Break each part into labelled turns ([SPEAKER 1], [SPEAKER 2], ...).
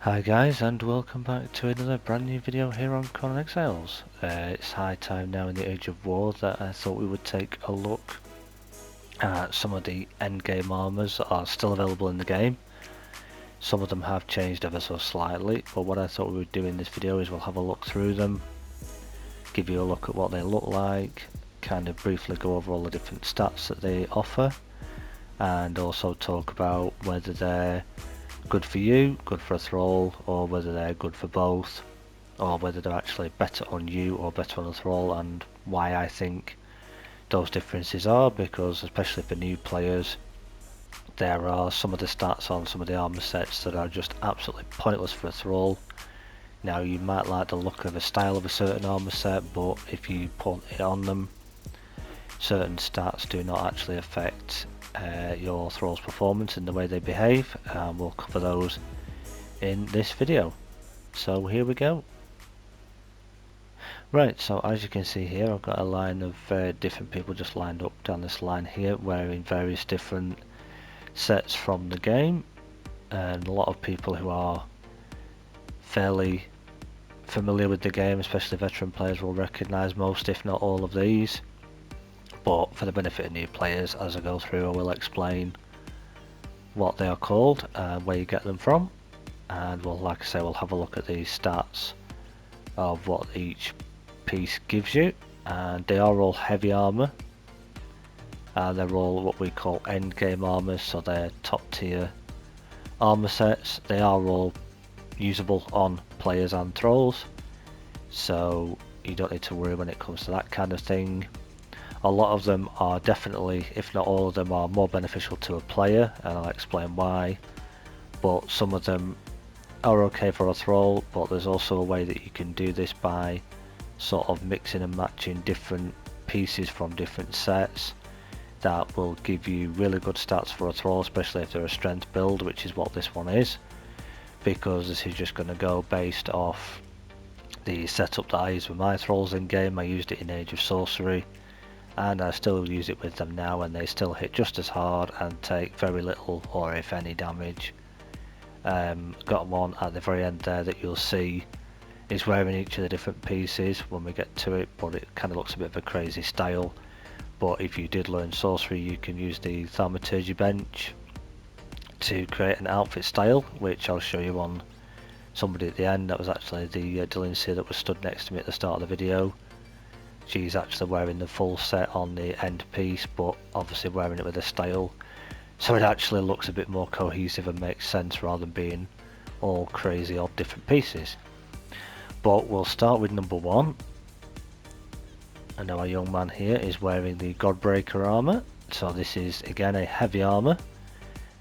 [SPEAKER 1] Hi guys, and welcome back to another brand new video here on Conan Exiles. It's high time now in the Age of War that I thought we would take a look at some of the endgame armors that are still available in the game. Some of them have changed ever so slightly, but what I thought we would do in this video is we'll have a look through them, give you a look at what they look like, kind of briefly go over all the different stats that they offer, and also talk about whether they're good for you, good for a thrall, or whether they're good for both, or whether they're actually better on you or better on a thrall, and why I think those differences are, because especially for new players there are some of the stats on some of the armor sets that are just absolutely pointless for a thrall. Now you might like the look of a style of a certain armor set, but if you put it on them, certain stats do not actually affect your thrall's performance in the way they behave, and we'll cover those in this video. So here we go. Right, so as you can see here, I've got a line of different people just lined up down this line here, wearing various different sets from the game, and a lot of people who are fairly familiar with the game, especially veteran players, will recognise most if not all of these. But for the benefit of new players, as I go through I will explain what they are called and where you get them from, and we'll, like I say, we'll have a look at these stats of what each piece gives you. And they are all heavy armour, and they're all what we call end game armours, so they're top tier armour sets. They are all usable on players and thralls, so you don't need to worry when it comes to that kind of thing. A lot of them are definitely, if not all of them, are more beneficial to a player, and I'll explain why. But some of them are okay for a thrall, but there's also a way that you can do this by sort of mixing and matching different pieces from different sets that will give you really good stats for a thrall, especially if they're a strength build, which is what this one is, because this is just going to go based off the setup that I use with my thralls in game. I used it in Age of Sorcery, and I still use it with them now, and they still hit just as hard and take very little or if any damage. Got one at the very end there that you'll see is wearing each of the different pieces when we get to it, but it kind of looks a bit of a crazy style. But if you did learn sorcery, you can use the thaumaturgy bench to create an outfit style, which I'll show you on somebody at the end. That was actually the Delancey that was stood next to me at the start of the video. She's actually wearing the full set on the end piece, but obviously wearing it with a style, so it actually looks a bit more cohesive and makes sense rather than being all crazy odd different pieces. But we'll start with number one. I know our young man here is wearing the Godbreaker armour, so this is again a heavy armour,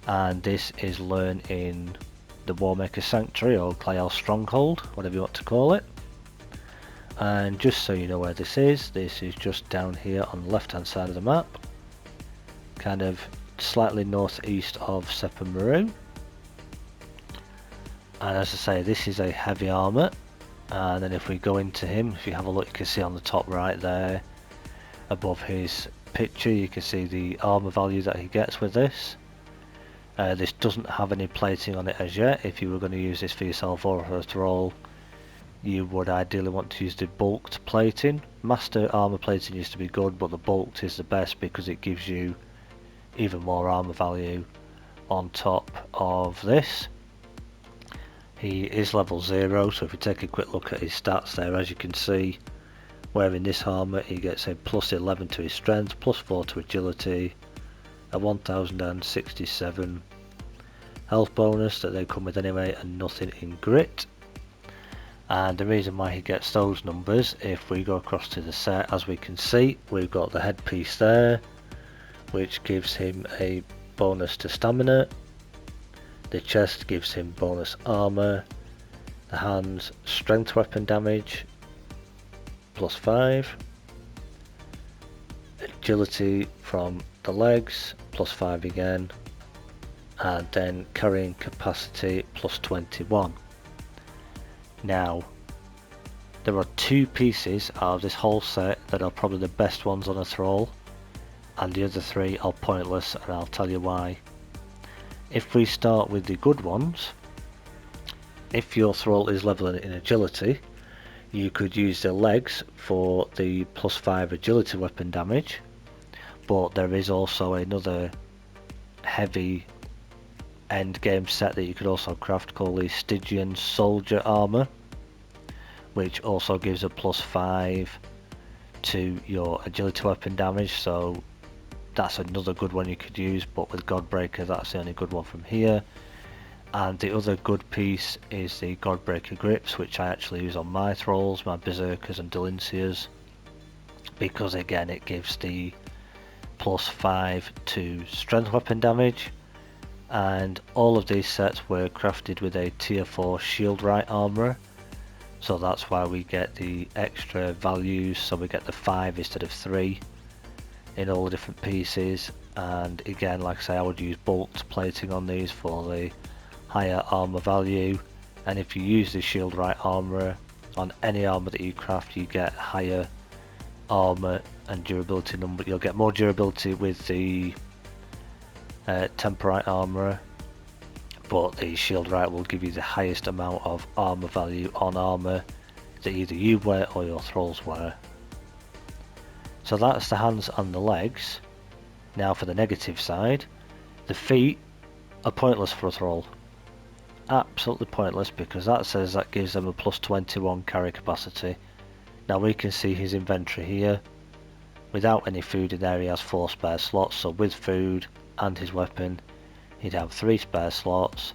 [SPEAKER 1] and this is learned in the Warmaker Sanctuary or Clael Stronghold, whatever you want to call it. And just so you know where this is just down here on the left hand side of the map, kind of slightly northeast of Seppan Maru. And as I say, this is a heavy armour, and then if we go into him, if you have a look, you can see on the top right there above his picture, you can see the armour value that he gets with this. This doesn't have any plating on it as yet. If you were going to use this for yourself or for a thrall, you would ideally want to use the bulked plating. Master armour plating used to be good, but the bulked is the best because it gives you even more armour value on top of this. He is level 0, so if we take a quick look at his stats there, as you can see, wearing this armour he gets a plus 11 to his strength, plus 4 to agility, a 1067 health bonus that they come with anyway, and nothing in grit. And the reason why he gets those numbers, if we go across to the set, as we can see, we've got the headpiece there, which gives him a bonus to stamina. The chest gives him bonus armor. The hands, strength weapon damage, plus 5. Agility from the legs, plus 5 again. And then carrying capacity, plus 21. Now, there are two pieces out of this whole set that are probably the best ones on a thrall, and the other three are pointless, and I'll tell you why. If we start with the good ones, if your thrall is leveling in agility, you could use the legs for the +5 agility weapon damage, but there is also another heavy end game set that you could also craft called the Stygian Soldier Armour, which also gives a +5 to your agility weapon damage, so that's another good one you could use, but with Godbreaker that's the only good one from here. And the other good piece is the Godbreaker grips, which I actually use on my thralls, my berserkers and delinciers, because again it gives the +5 to strength weapon damage. And all of these sets were crafted with a tier 4 shield right armourer, so that's why we get the extra values, so we get the 5 instead of 3 in all the different pieces. And again, like I say, I would use bolt plating on these for the higher armour value, and if you use the shield right armourer on any armour that you craft, you get higher armour and durability number. You'll get more durability with the temperite armourer, but the shield right will give you the highest amount of armour value on armour that either you wear or your thralls wear. So that's the hands and the legs. Now for the negative side, the feet are pointless for a thrall. Absolutely pointless, because that says that gives them a +21 carry capacity. Now we can see his inventory here. Without any food in there he has 4 spare slots, so with food and his weapon he'd have 3 spare slots.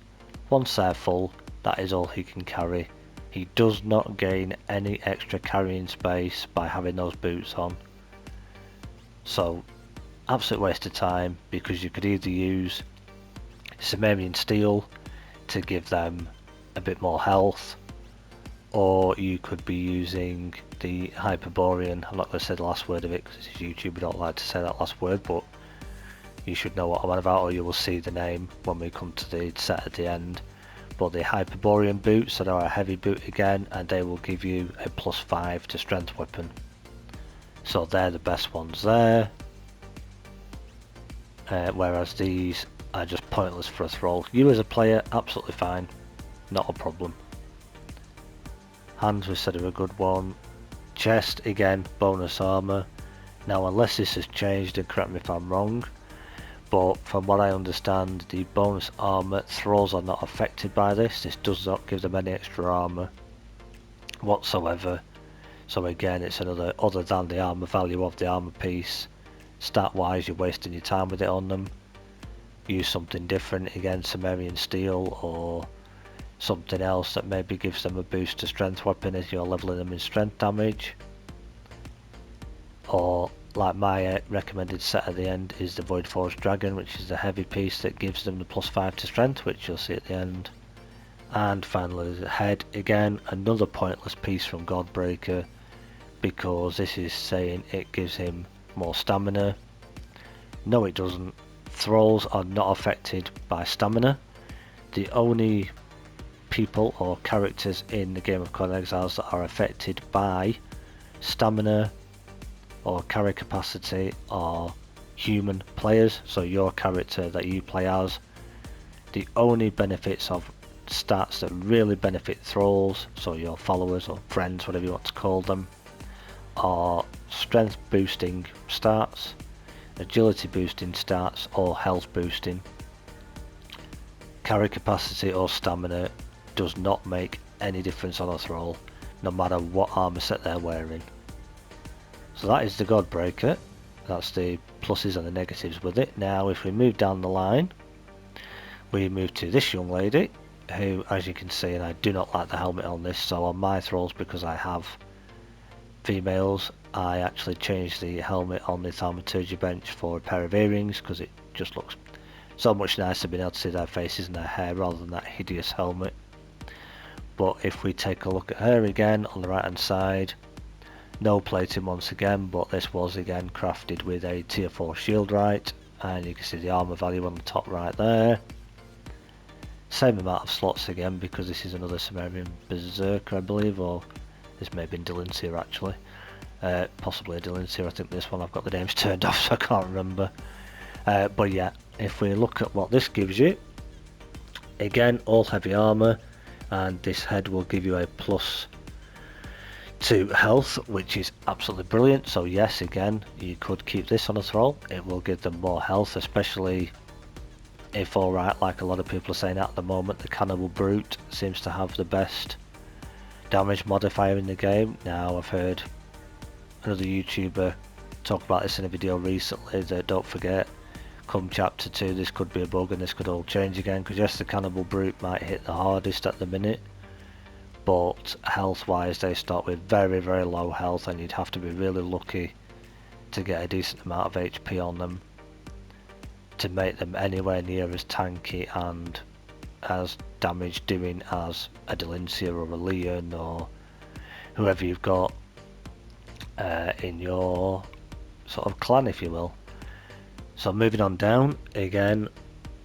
[SPEAKER 1] Once they're full, that is all he can carry. He does not gain any extra carrying space by having those boots on. So absolute waste of time, because you could either use Cimmerian steel to give them a bit more health, or you could be using the Hyperborean. I'm not going to say the last word of it because it's YouTube, we don't like to say that last word, but you should know what I'm on about, or you will see the name when we come to the set at the end. But the Hyperborean boots that are a heavy boot again, and they will give you a +5 to strength weapon. So they're the best ones there. Whereas these are just pointless for a thrall. You as a player, absolutely fine, not a problem. Hands we said are a good one. Chest, again, bonus armour. Now unless this has changed, and correct me if I'm wrong, but from what I understand, the bonus armour, thralls are not affected by this. This does not give them any extra armour whatsoever. So again, it's another, other than the armour value of the armour piece, stat wise you're wasting your time with it on them. Use something different, again Cimmerian steel or something else that maybe gives them a boost to strength weapon if you're leveling them in strength damage. Or like my recommended set at the end is the Void Force Dragon, which is the heavy piece that gives them the +5 to strength, which you'll see at the end. And finally the head, again another pointless piece from Godbreaker, because this is saying it gives him more stamina. No, it doesn't. Thralls are not affected by stamina. The only people or characters in the game of Conan Exiles that are affected by stamina or carry capacity are human players, so your character that you play as. The only benefits of stats that really benefit thralls, so your followers or friends, whatever you want to call them, are strength boosting stats, agility boosting stats, or health boosting. Carry capacity or stamina does not make any difference on a thrall, no matter what armour set they're wearing. So that is the Godbreaker. That's the pluses and the negatives with it. Now if we move down the line, we move to this young lady, who, as you can see, and I do not like the helmet on this, so on my thralls, because I have females, I actually changed the helmet on the Thaumaturgy bench for a pair of earrings, because it just looks so much nicer being able to see their faces and their hair rather than that hideous helmet. But if we take a look at her again on the right hand side, no plating once again, but this was again crafted with a tier 4 shield right, and you can see the armour value on the top right there. Same amount of slots again, because this is another Cimmerian Berserker I believe, or this may have been Delincier actually. Possibly a Delincier, I think this one I've got the names turned off so I can't remember. But yeah, if we look at what this gives you, again all heavy armour, and this head will give you a plus to health, which is absolutely brilliant. So yes, again, you could keep this on a thrall. It will give them more health, especially if, alright, like a lot of people are saying at the moment, the Cannibal Brute seems to have the best damage modifier in the game. Now, I've heard another YouTuber talk about this in a video recently, that don't forget, come chapter 2 this could be a bug and this could all change again, because yes, the Cannibal Brute might hit the hardest at the minute, but health wise they start with very low health, and you'd have to be really lucky to get a decent amount of HP on them to make them anywhere near as tanky and as damage doing as a Delincia or a Leon or whoever you've got in your sort of clan, if you will. So moving on down, again,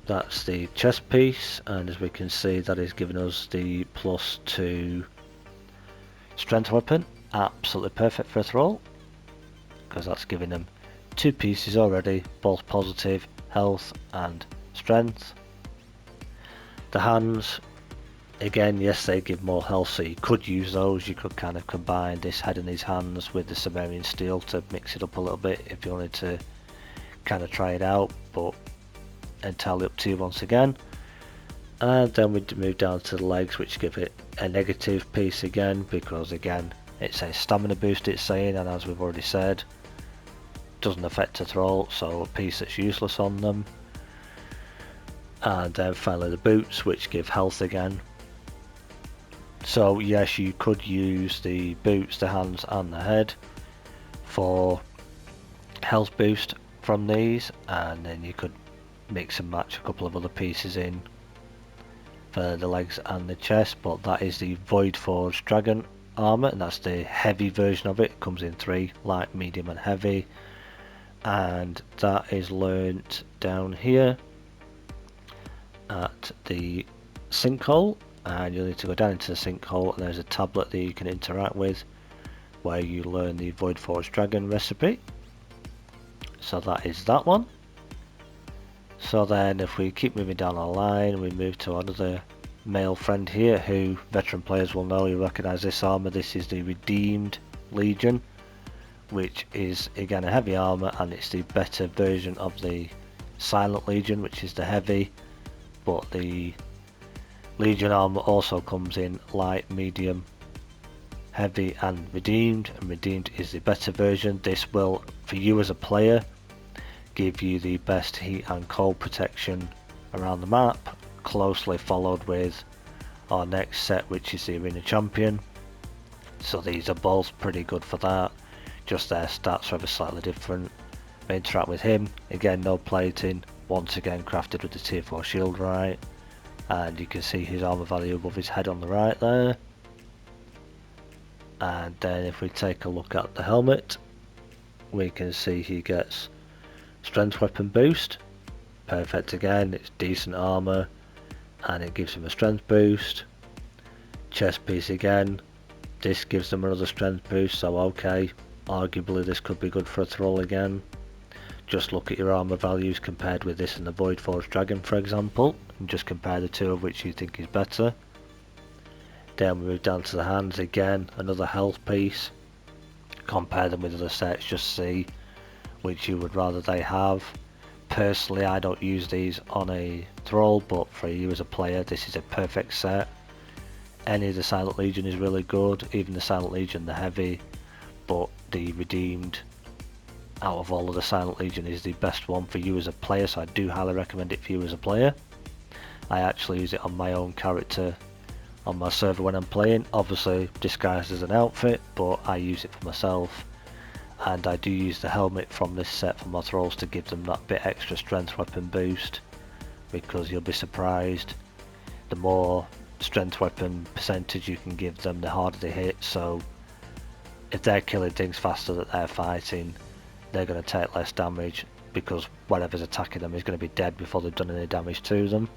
[SPEAKER 1] that's the chest piece, and as we can see, that is giving us the plus 2 strength weapon. Absolutely perfect for a thrall, because that's giving them 2 pieces already, both positive health and strength. The hands, again, yes, they give more health, so you could use those. You could kind of combine this head and these hands with the Sumerian steel to mix it up a little bit if you wanted to kind of try it out, but entirely up to you once again. And then we move down to the legs, which give it a negative piece again, because again, it's a stamina boost it's saying, and as we've already said, doesn't affect a thrall, so a piece that's useless on them. And then finally the boots, which give health again. So yes, you could use the boots, the hands and the head for health boost from these, and then you could mix and match a couple of other pieces in for the legs and the chest. But that is the Void Forged Dragon armor, and that's the heavy version of it. It comes in 3, light, medium and heavy, and that is learnt down here at the sinkhole, and you'll need to go down into the sinkhole, and there's a tablet that you can interact with where you learn the Void Forged Dragon recipe. So that is that one. So then if we keep moving down our line, we move to another male friend here who veteran players will know. You recognise this armour. This is the Redeemed Legion, which is again a heavy armour, and it's the better version of the Silent Legion, which is the heavy, but the Legion armour also comes in light, medium, heavy and redeemed, and redeemed is the better version. This will, for you as a player, give you the best heat and cold protection around the map, closely followed with our next set, which is the Arena Champion. So these are both pretty good for that, just their stats are ever slightly different. We interact with him, again no plating, once again crafted with the tier 4 shield right, and you can see his armor value above his head on the right there. And then if we take a look at the helmet, we can see he gets strength weapon boost, perfect again, it's decent armor and it gives him a strength boost. Chest piece again, this gives them another strength boost, so okay, arguably this could be good for a thrall again. Just look at your armor values compared with this and the Void Forged Dragon, for example, and just compare the two of which you think is better. Then we move down to the hands again, another health piece. Compare them with other sets, just see which you would rather they have. Personally, I don't use these on a thrall, but for you as a player, this is a perfect set. Any of the Silent Legion is really good, even the Silent Legion, the heavy, but the Redeemed out of all of the Silent Legion is the best one for you as a player, so I do highly recommend it for you as a player. I actually use it on my own character on my server when I'm playing, obviously disguised as an outfit, but I use it for myself. And I do use the helmet from this set for my thralls to give them that bit extra strength weapon boost, because you'll be surprised, the more strength weapon percentage you can give them, the harder they hit. So if they're killing things faster that they're fighting, they're going to take less damage, because whatever's attacking them is going to be dead before they've done any damage to them.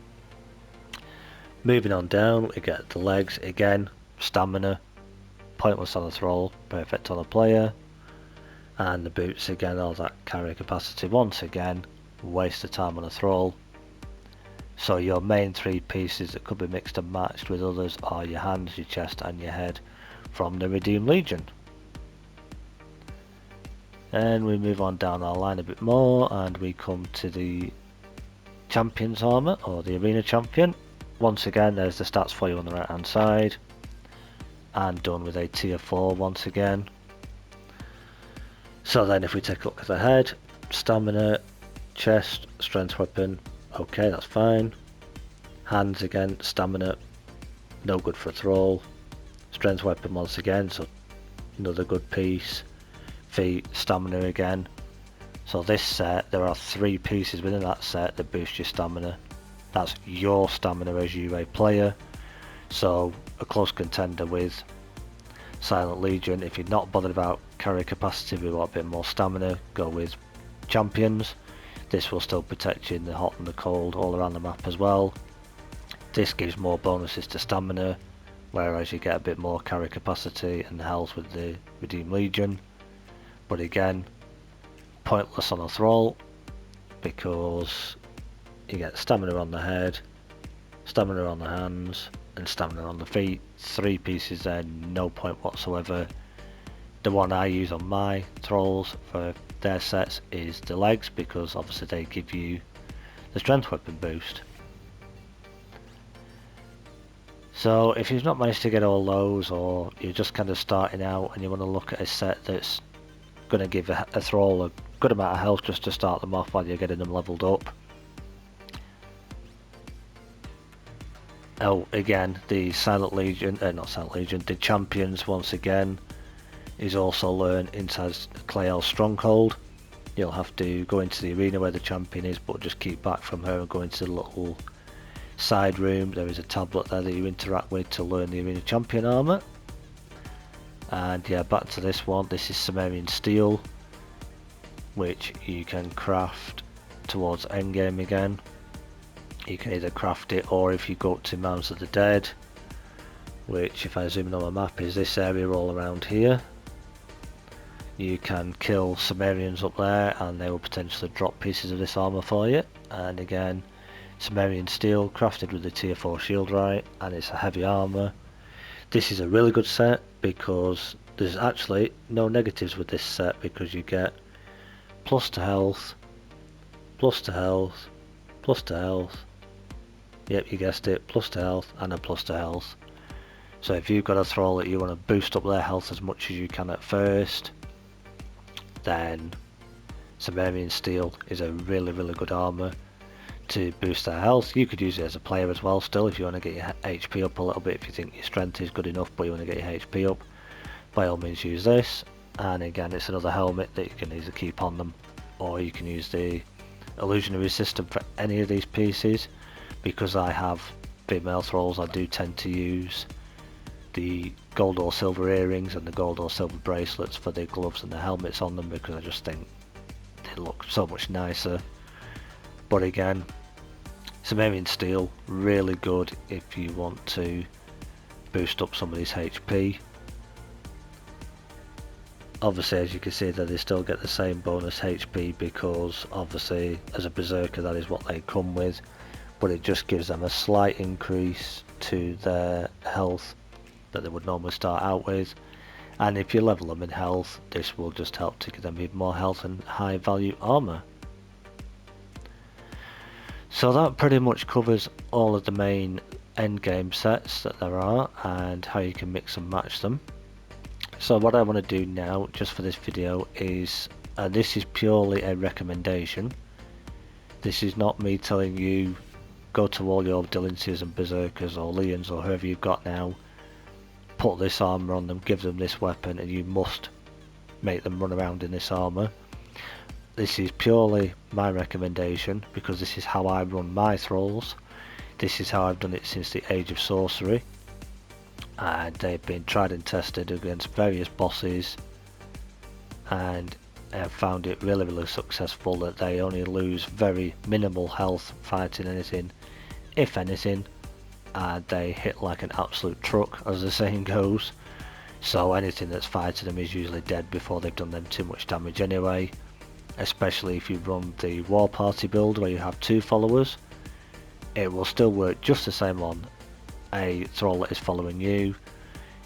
[SPEAKER 1] Moving on down, we get the legs again, stamina, pointless on a thrall, perfect on a player. And the boots again, all that carry capacity, once again, waste of time on a thrall. So your main three pieces that could be mixed and matched with others are your hands, your chest and your head from the Redeemed Legion. And we move on down our line a bit more and we come to the Champion's Armour, or the Arena Champion. Once again, there's the stats for you on the right hand side, and done with a tier 4 once again. So then if we take a look at the head, stamina, chest, strength weapon, okay, that's fine. Hands again, stamina, no good for a thrall. Strength weapon once again, so another good piece. Feet, stamina again. So this set, there are 3 pieces within that set that boost your stamina. That's your stamina as you a player. So a close contender with Silent Legion. If you're not bothered about carry capacity, if you want a bit more stamina, go with Champions. This will still protect you in the hot and the cold all around the map as well. This gives more bonuses to stamina, whereas you get a bit more carry capacity and health with the Redeemed Legion. But again, pointless on a thrall, because you get stamina on the head, stamina on the hands, and stamina on the feet. 3 pieces there, no point whatsoever. The one I use on my thralls for their sets is the legs, because obviously they give you the strength weapon boost. So if you've not managed to get all those, or you're just kind of starting out and you want to look at a set that's going to give a thrall a good amount of health just to start them off while you're getting them leveled up. Oh, again, the Silent Legion, not Silent Legion, the Champions once again is also learned inside Clael's Stronghold. You'll have to go into the arena where the champion is, but just keep back from her and go into the little side room. There is a tablet there that you interact with to learn the Arena Champion armor. And yeah, back to this one. This is Sumerian Steel, which you can craft towards endgame again. You can either craft it, or if you go up to Mounds of the Dead, which if I zoom in on my map is this area all around here, you can kill Sumerians up there and they will potentially drop pieces of this armor for you. And again, Sumerian Steel crafted with the tier 4 shield right, and it's a heavy armor. This is a really good set because there's actually no negatives with this set, because you get plus to health, plus to health, plus to health, yep, you guessed it, plus to health and a plus to health. So if you've got a thrall that you want to boost up their health as much as you can at first, then Sumerian Steel is a really good armor to boost their health. You could use it as a player as well still, if you want to get your HP up a little bit. If you think your strength is good enough but you want to get your HP up, by all means use this. And again, it's another helmet that you can either keep on them, or you can use the illusionary system for any of these pieces. Because I have female thralls, I do tend to use the gold or silver earrings and the gold or silver bracelets for the gloves and the helmets on them, because I just think they look so much nicer. But again, Sumerian Steel, really good if you want to boost up somebody's HP. Obviously, as you can see that they still get the same bonus HP, because obviously as a berserker that is what they come with, but it just gives them a slight increase to their health that they would normally start out with. And if you level them in health, this will just help to give them even more health and high value armor. So that pretty much covers all of the main endgame sets that there are and how you can mix and match them. So what I want to do now, just for this video, is this is purely a recommendation. This is not me telling you go to all your Delincias and Berserkers or Leons or whoever you've got now, put this armor on them, give them this weapon, and you must make them run around in this armor. This is purely my recommendation, because this is how I run my thralls. This is how I've done it since the Age of Sorcery, and they've been tried and tested against various bosses, and I've found it really successful that they only lose very minimal health fighting anything, if anything, and they hit like an absolute truck, as the saying goes. So anything that's fighting them is usually dead before they've done them too much damage anyway. Especially if you run the War Party build where you have 2 followers. it will still work just the same on a thrall that is following you.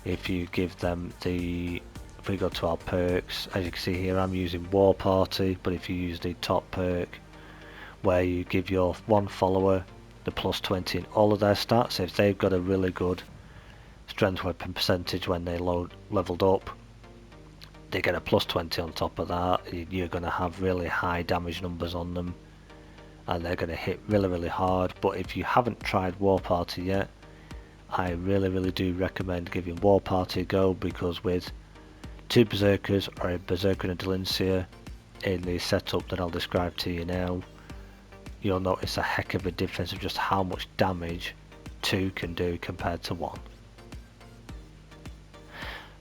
[SPEAKER 1] If you give them the, if we go to our perks, as you can see here I'm using War Party, but if you use the top perk where you give your one follower the plus 20 in all of their stats, if they've got a really good strength weapon percentage when they leveled up, they get a plus 20 on top of that. You're going to have really high damage numbers on them and they're going to hit really hard. But if you haven't tried War Party yet, I really do recommend giving War Party a go, because with 2 Berserkers or a Berserker and a Delincia in the setup that I'll describe to you now, you'll notice a heck of a difference of just how much damage 2 can do compared to 1.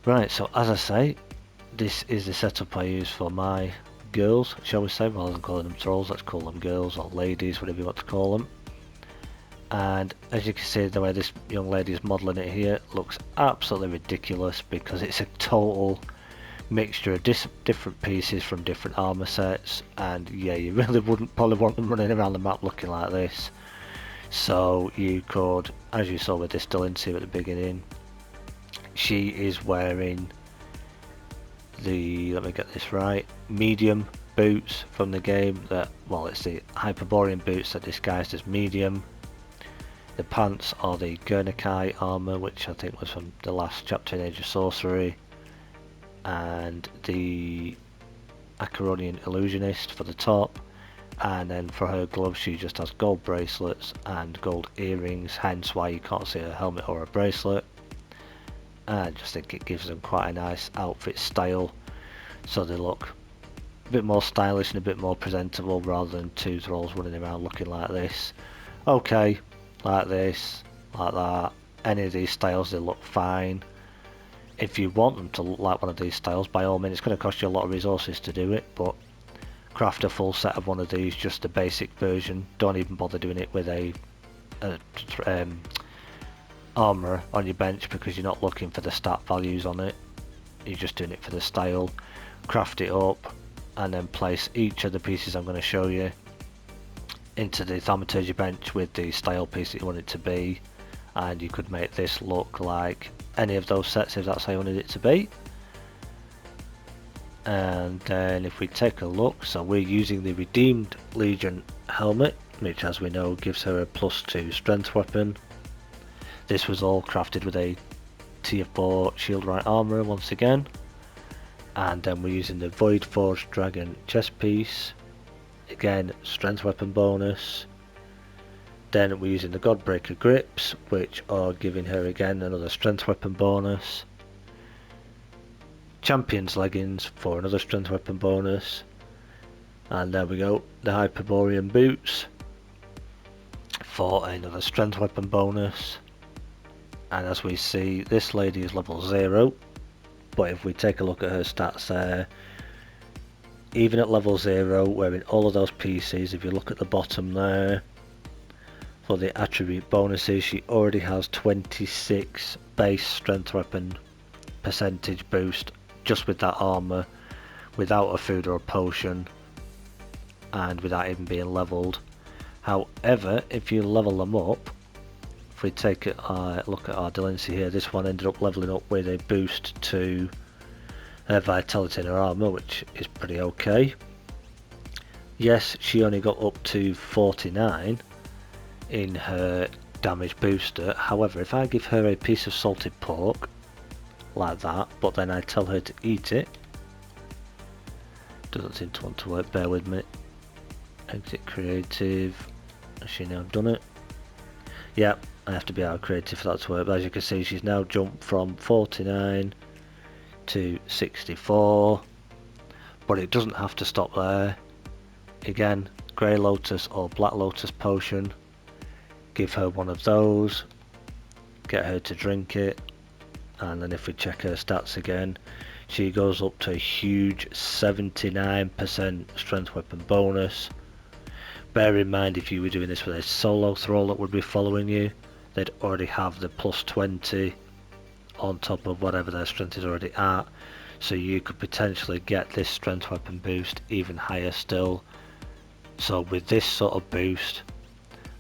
[SPEAKER 1] Right, so as I say, this is the setup I use for my girls, shall we say, rather than calling them trolls, let's call them girls or ladies, whatever you want to call them. And as you can see, the way this young lady is modelling it here looks absolutely ridiculous, because it's a total mixture of different pieces from different armour sets, and yeah, you really wouldn't probably want them running around the map looking like this. So you could, as you saw with this Delincia at the beginning, she is wearing the, let me get this right, medium boots from the game that, well, it's the Hyperborean boots that disguised as medium. The pants are the Gurnikai armour, which I think was from the last chapter in Age of Sorcery, and the Acheronian Illusionist for the top, and then for her gloves she just has gold bracelets and gold earrings, hence why you can't see a helmet or a bracelet. I just think it gives them quite a nice outfit style, so they look a bit more stylish and a bit more presentable rather than 2 thralls running around looking like this. Okay, like this, like that, any of these styles they look fine. If you want them to look like one of these styles, by all means, it's going to cost you a lot of resources to do it, but craft a full set of one of these, just the basic version. Don't even bother doing it with a armourer on your bench, because you're not looking for the stat values on it, you're just doing it for the style. Craft it up and then place each of the pieces I'm going to show you into the thaumaturgy bench with the style piece that you want it to be, and you could make this look like any of those sets if that's how you wanted it to be. And then if we take a look, so we're using the Redeemed Legion helmet, which as we know gives her a +2 strength weapon. This was all crafted with a tier 4 shield right armourer once again. And then we're using the Void Forged Dragon chest piece, again strength weapon bonus. Then we're using the Godbreaker grips, which are giving her again another strength weapon bonus. Champion's leggings for another strength weapon bonus. And there we go, the Hyperborean boots for another strength weapon bonus. And as we see, this lady is level 0, but if we take a look at her stats there, even at level 0, wearing all of those pieces, if you look at the bottom there, for the attribute bonuses, she already has 26 base strength weapon percentage boost just with that armour, without a food or a potion, and without even being leveled. However, if you level them up, if we take a look at our Delincia here, this one ended up leveling up with a boost to her vitality in her armour, which is pretty okay. Yes, she only got up to 49 in her damage booster. However, if I give her a piece of salted pork like that, but then I tell her to eat it, doesn't seem to want to work, bear with me. Exit creative. Actually, now I've done it. Yep, I have to be out of creative for that to work, but as you can see, she's now jumped from 49 to 64, but it doesn't have to stop there. Again, Grey Lotus or Black Lotus potion, give her one of those, get her to drink it, and then if we check her stats again, she goes up to a huge 79% strength weapon bonus. Bear in mind, if you were doing this with a solo thrall that would be following you, they'd already have the +20 on top of whatever their strength is already at, so you could potentially get this strength weapon boost even higher still. So with this sort of boost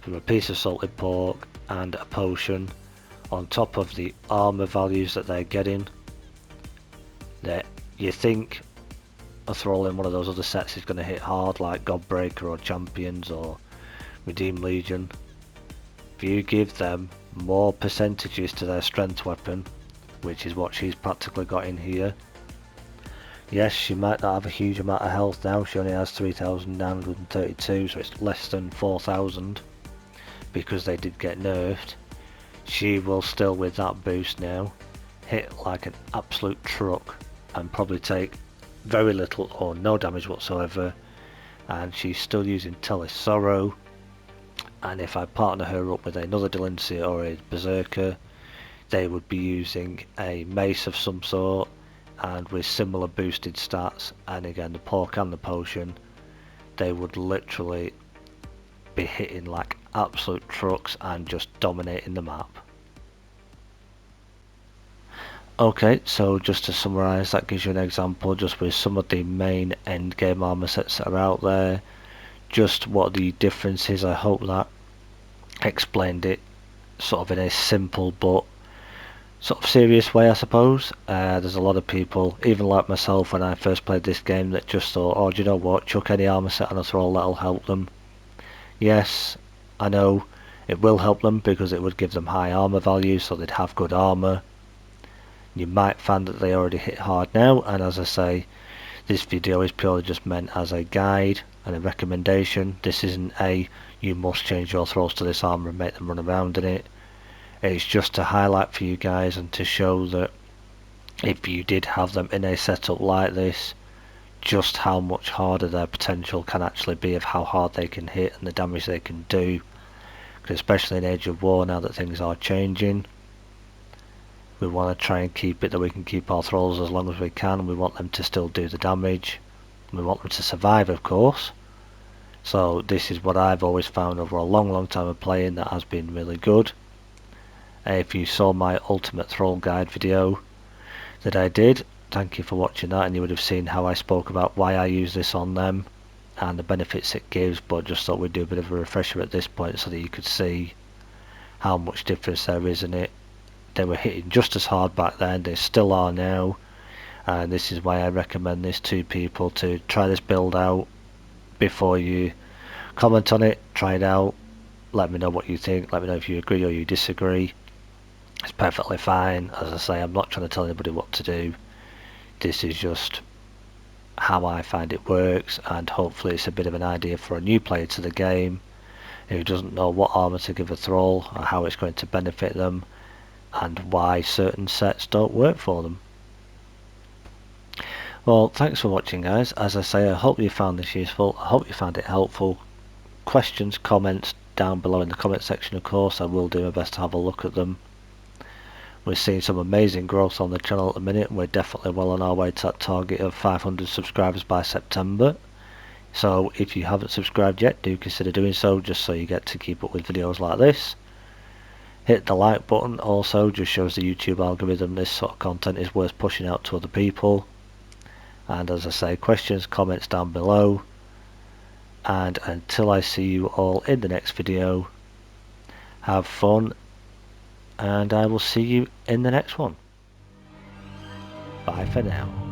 [SPEAKER 1] from a piece of salted pork and a potion on top of the armor values that they're getting, that you think a thrall in one of those other sets is going to hit hard like Godbreaker or Champions or Redeemed Legion. If you give them more percentages to their strength weapon, which is what she's practically got in here. Yes, she might not have a huge amount of health now, she only has 3,932, so it's less than 4,000 because they did get nerfed. She will still, with that boost now, hit like an absolute truck and probably take very little or no damage whatsoever, and she's still using Tell Sorrow, and if I partner her up with another Delancey or a Berserker, they would be using a mace of some sort and with similar boosted stats, and again the pork and the potion, they would literally be hitting like absolute trucks and just dominating the map. Okay, so just to summarise, that gives you an example just with some of the main end game armour sets that are out there, just what the difference is. I hope that explained it sort of in a simple but sort of serious way, I suppose. There's a lot of people, even like myself when I first played this game, that just thought, oh, do you know what, chuck any armour set on a thrall, that'll help them. Yes, I know it will help them because it would give them high armour value, so they'd have good armour. You might find that they already hit hard now, and as I say, this video is purely just meant as a guide and a recommendation. This isn't a you must change your thralls to this armour and make them run around in it. It's just to highlight for you guys and to show that if you did have them in a setup like this, just how much harder their potential can actually be, of how hard they can hit and the damage they can do. Because especially in Age of War, now that things are changing, we want to try and keep it that we can keep our thralls as long as we can. We want them to still do the damage. We want them to survive, of course. So this is what I've always found over a long time of playing that has been really good. If you saw my Ultimate Thrall Guide video that I did, thank you for watching that, and you would have seen how I spoke about why I use this on them and the benefits it gives, but just thought we'd do a bit of a refresher at this point so that you could see how much difference there is in it. They were hitting just as hard back then, they still are now, and this is why I recommend this to people, to try this build out before you comment on it. Try it out, let me know what you think, let me know if you agree or you disagree. It's perfectly fine. As I say, I'm not trying to tell anybody what to do. This is just how I find it works, and hopefully it's a bit of an idea for a new player to the game who doesn't know what armour to give a thrall or how it's going to benefit them and why certain sets don't work for them. Well, thanks for watching, guys. As I say, I hope you found this useful. I hope you found it helpful. Questions, comments down below in the comment section, of course. I will do my best to have a look at them. We're seeing some amazing growth on the channel at the minute, and we're definitely well on our way to that target of 500 subscribers by September. So if you haven't subscribed yet, do consider doing so, just so you get to keep up with videos like this. Hit the like button, also just shows the YouTube algorithm this sort of content is worth pushing out to other people. And as I say, questions, comments down below. And until I see you all in the next video, have fun, and I will see you in the next one. Bye for now.